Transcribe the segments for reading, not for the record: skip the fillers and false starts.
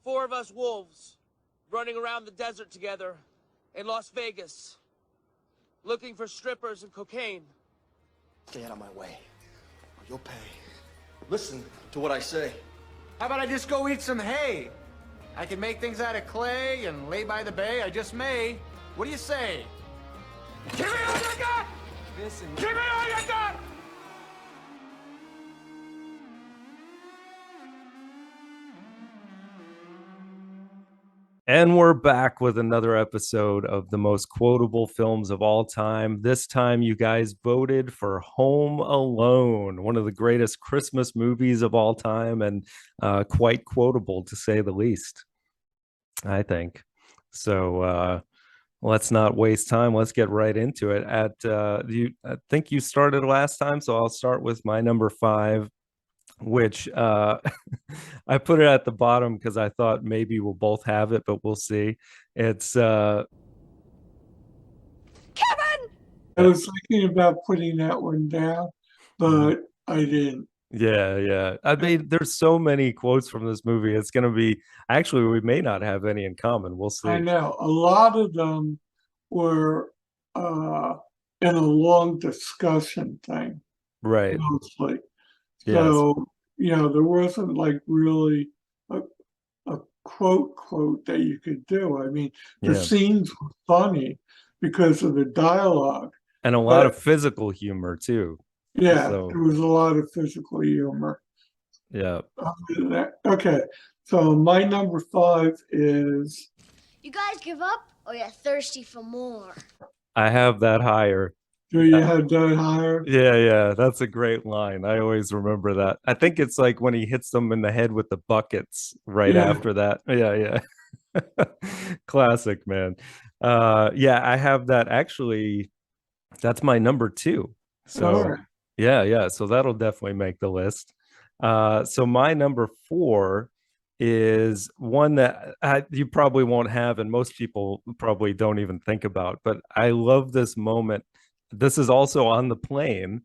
4 of us wolves running around the desert together in Las Vegas, looking for strippers and cocaine. Stay out of my way, or you'll pay. Listen to what I say. How about I just go eat some hay? I can make things out of clay and lay by the bay. I just may. What do you say? Give me all you got! Listen. Give me all you got! And we're back with another episode of the most quotable films of all time. This time, you guys voted for Home Alone, one of the greatest Christmas movies of all time, and quite quotable to say the least, I think. So let's not waste time. Let's get right into it. I think you started last time, so I'll start with my number 5, which I put it at the bottom because I thought maybe we'll both have it, but we'll see. It's Kevin! I was thinking about putting that one down, but I didn't. Yeah. I mean, there's so many quotes from this movie. It's going to be, actually, we may not have any in common. We'll see. I know. A lot of them were in a long discussion thing, Right. mostly. Yes. So, there wasn't like really a quote that you could do. I mean, the Yeah. scenes were funny because of the dialogue. And a lot of physical humor, too. Yeah, So, there was a lot of physical humor. yeah. Okay, so my number 5 is... You guys give up or you're thirsty for more? I have that higher. Do you have that higher? Yeah. That's a great line. I always remember that. I think it's like when he hits them in the head with the buckets right after that. Yeah. Classic, man. Yeah, I have that. Actually, that's my number 2. So All right. yeah. So that'll definitely make the list. So my number 4 is one that you probably won't have, and most people probably don't even think about, but I love this moment. This is also on the plane,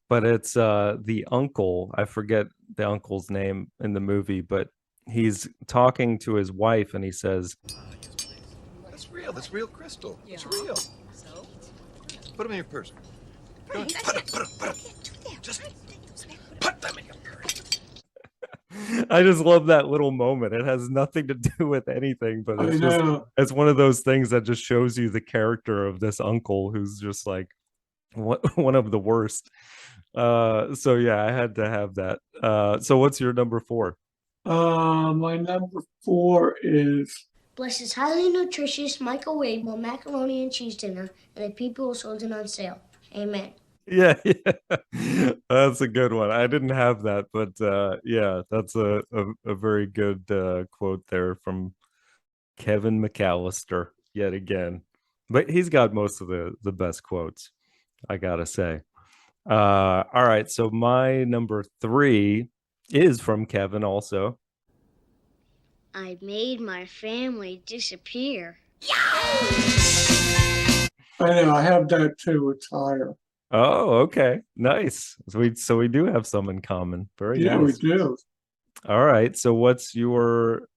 but it's the uncle. I forget the uncle's name in the movie, but he's talking to his wife and he says, That's real. That's real crystal. It's real. So? Put them in your purse. Go ahead. Put them. Just put them in your purse. I just love that little moment. It has nothing to do with anything, but I know. it's one of those things that just shows you the character of this uncle who's just like one of the worst. So yeah, I had to have that. So what's your number 4? My number 4 is... Bless this highly nutritious microwavable macaroni and cheese dinner and the people who sold it on sale. Amen. Yeah. That's a good one. I didn't have that, but yeah, that's a very good quote there from Kevin McAllister yet again. But he's got most of the best quotes, I gotta say. All right, so my number 3 is from Kevin also. I made my family disappear. I know, I have that too. It's higher. Oh, okay. Nice. So we do have some in common. Very Yeah, nice. we do. All right. So what's your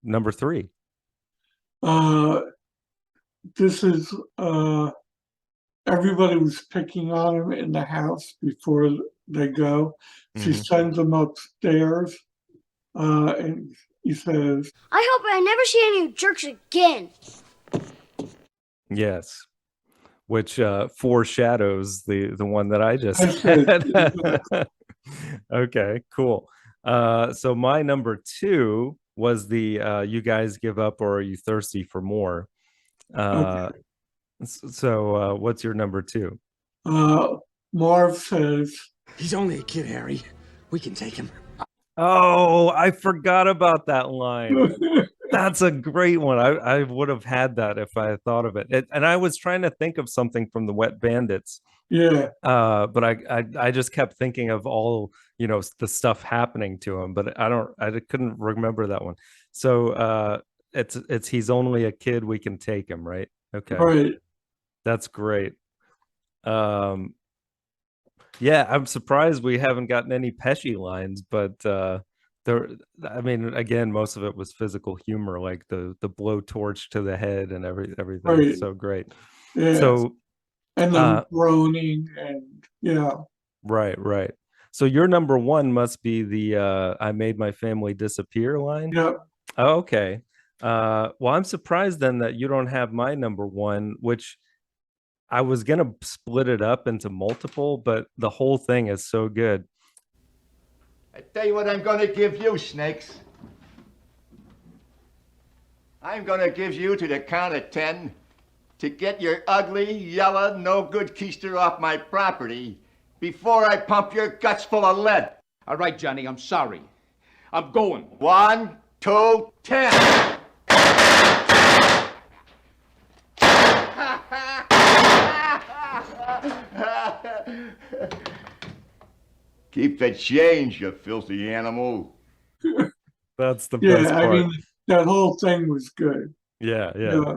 number 3? This is everybody was picking on him in the house before they go. She sends them upstairs, and he says, I hope I never see any of you jerks again. Yes. Which foreshadows the one that I just had. Okay, cool. So my number 2 was the you guys give up or are you thirsty for more? okay. So what's your number 2? Marv says, He's only a kid, Harry. We can take him. Oh, I forgot about that line. That's a great one. I would have had that if I had thought of it. And I was trying to think of something from the Wet Bandits. Yeah. But I just kept thinking of all, the stuff happening to him, but I couldn't remember that one. So it's he's only a kid, we can take him, right? Okay. Right. That's great. Yeah, I'm surprised we haven't gotten any Pesci lines, but there, I mean, again, most of it was physical humor, like the blowtorch to the head and everything. Right. So great. Yeah. So And uh the groaning and yeah. right. So your number one must be the I made my family disappear line. Yep. Oh, okay. Well, I'm surprised then that you don't have my number one, which I was gonna split it up into multiple, but the whole thing is so good. I tell you what I'm gonna give you, snakes. I'm gonna give you to the count of 10 to get your ugly, yellow, no good keister off my property before I pump your guts full of lead. All right, Johnny, I'm sorry. I'm going. 1, 2, 10. Keep the change, you filthy animal. That's the Yeah. best I part. mean, that whole thing was good. Yeah. Yeah.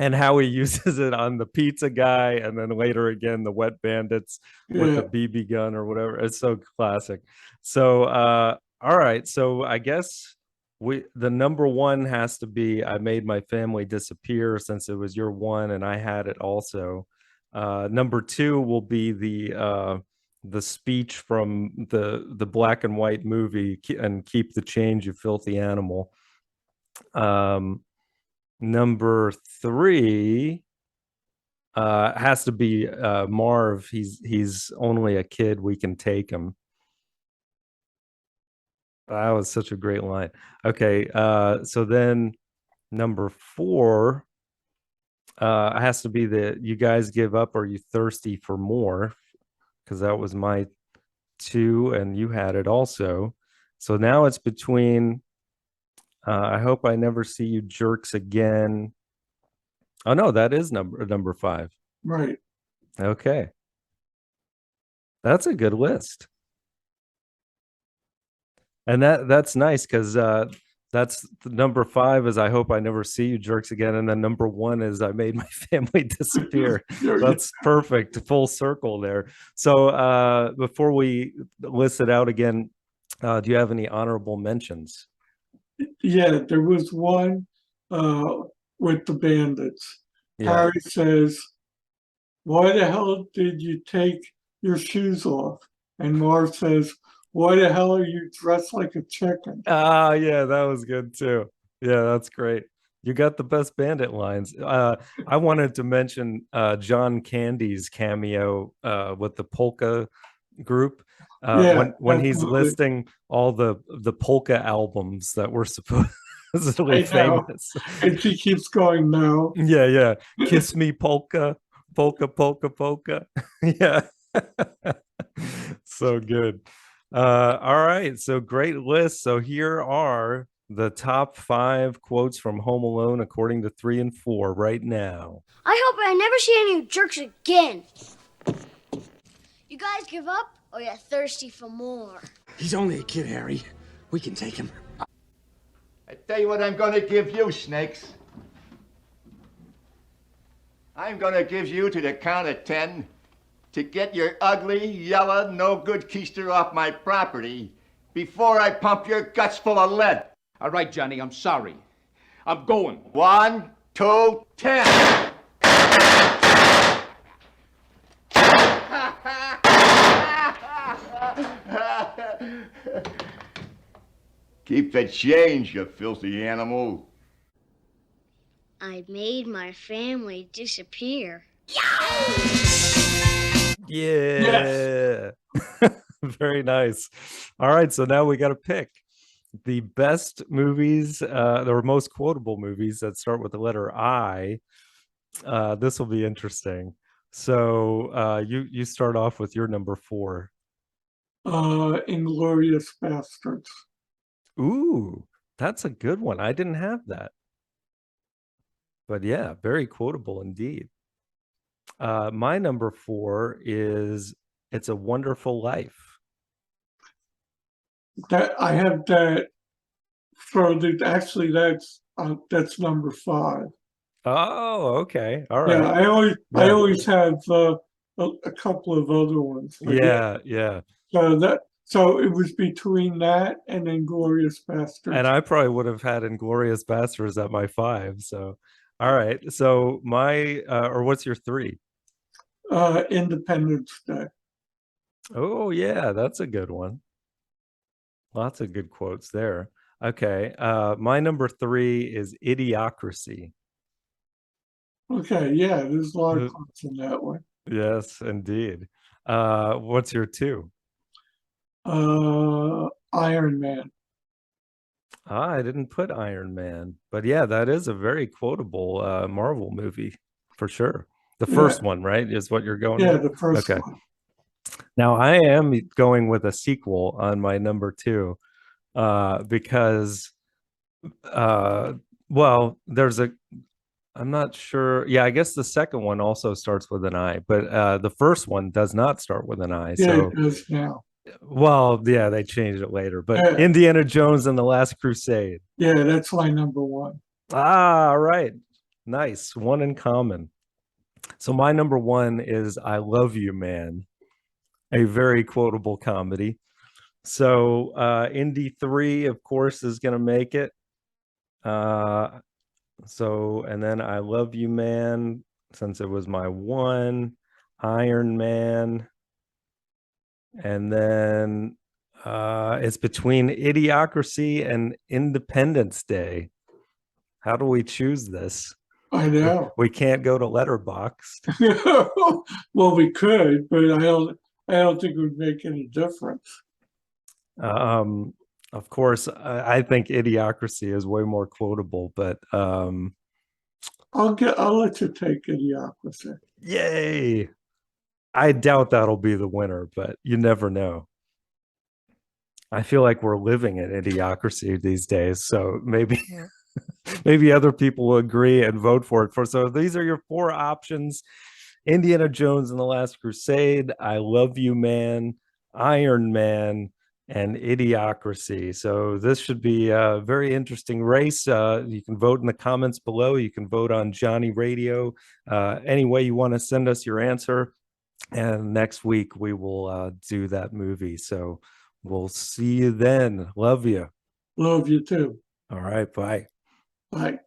And how he uses it on the pizza guy, and then later again the wet bandits with the Yeah. BB gun or whatever. It's so classic. So all right, so I guess the number one has to be I made my family disappear, since it was your one and I had it also. Number two will be the speech from the black and white movie, and keep the change, you filthy animal. Number three has to be Marv. He's only a kid, we can take him. That was such a great line. Okay, so then number four has to be you guys give up, or you thirsty for more, because that was my two and you had it also. So now it's between I hope I never see you jerks again. Oh no, that is number five. Right. Okay. That's a good list. And that's nice, because that's number five is I hope I never see you jerks again. And then number one is I made my family disappear. That's perfect. Full circle there. So before we list it out again, do you have any honorable mentions? Yeah, there was one with the bandits. Yeah. Harry says, "Why the hell did you take your shoes off?" And Marv says, "Why the hell are you dressed like a chicken?" Ah, yeah, that was good too. Yeah, that's great. You got the best bandit lines. I wanted to mention John Candy's cameo with the polka group. Yeah, When he's absolutely. listing all the polka albums that were supposedly I know. famous. And she keeps going, "No." Yeah. Kiss me polka, polka, polka, polka. Yeah. So good. All right, so great list. So here are the top 5 quotes from Home Alone according to 3 and 4 right now. I hope I never see any of you jerks again. You guys give up, or you're thirsty for more? He's only a kid, Harry. We can take him. I tell you what I'm gonna give you, snakes. I'm gonna give you to the count of 10 to get your ugly, yellow, no good keister off my property before I pump your guts full of lead. All right, Johnny, I'm sorry. I'm going. 1, 2, 10. Keep the change, you filthy animal. I made my family disappear. Yeah. Very nice. All right, so now we got to pick the best movies, or most quotable movies that start with the letter I. This will be interesting. So you start off with your number 4. Inglorious Bastards. Ooh, that's a good one. I didn't have that. But yeah, very quotable indeed. My number 4 is It's a Wonderful Life. That I have that for the actually that's number 5. Oh, okay. All Yeah, right. I always have a couple of other ones. But Yeah. So So it was between that and Inglorious Bastards. And I probably would have had Inglorious Bastards at my 5. So, all right. So my or what's your 3? Independence Day. Oh yeah, that's a good one. Lots of good quotes there. Okay. My number 3 is Idiocracy. Okay, yeah, there's a lot of Uh, quotes in that one. Yes, indeed. What's your 2? Iron Man. I didn't put Iron Man, but yeah, that is a very quotable Marvel movie for sure. The Yeah, first one, right, is what you're going yeah, with? the first Okay. one. Now I am going with a sequel on my number 2, because uh, well, I'm not sure. Yeah, I guess the second one also starts with an I, but the first one does not start with an I. Yeah, it So, does now. well, yeah, they changed it later. But Yeah, Indiana Jones and the Last Crusade. yeah, that's my number 1. Ah, all right. Nice. One in common. So my number 1 is I Love You, Man, a very quotable comedy. So Indy 3, of course, is going to make it. So, and then I Love You, Man, since it was my 1, Iron Man, and then it's between Idiocracy and Independence Day. How do we choose this? I know. We can't go to Letterboxd. Well, we could, but I don't think it would make any difference. Of course, I think Idiocracy is way more quotable, but I'll let you take Idiocracy. yay! I doubt that'll be the winner, but you never know. I feel like we're living in Idiocracy these days, so maybe maybe other people will agree and vote for it. So these are your 4 options: Indiana Jones and the Last Crusade, I Love You, Man, Iron Man, and Idiocracy. So this should be a very interesting race. You can vote in the comments below. You can vote on Johnny Radio. Any way you want to send us your answer. And next week we will do that movie. So we'll see you then. Love you. Love you too. All right. Bye. Bye.